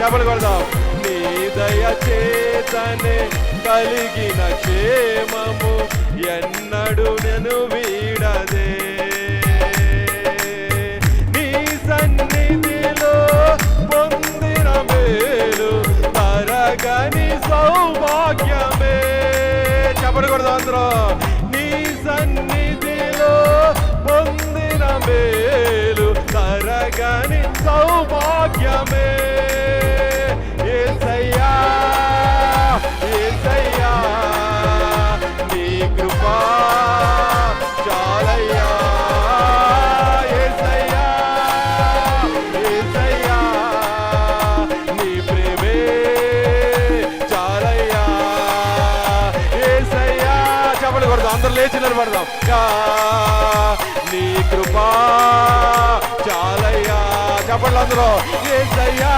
చెప్పలు కొడదాం. నీ దయ చేతనే కలిగిన క్షేమము ఎన్నడు నేను వీడదే. నీ సన్నిధిలో పొందిన మేలు తరగని సౌభాగ్యమే. చెప్పలు కొడదాం అందరూ. నీ సన్నిధిలో పొందిన మేలు తరగని సౌభాగ్యమే. యేసయ్యా యేసయ్యా నీ కృపా చాలయ్యా. యేసయ్యా యేసయ్యా నీ ప్రేమే చాలయ్యా. యేసయ్యా చెప్పలు కొడదాం అందరూ లేచి నిలబడదాం. నీ కృపా చాలయ్యా. చెప్పండి అందరూ. యేసయ్యా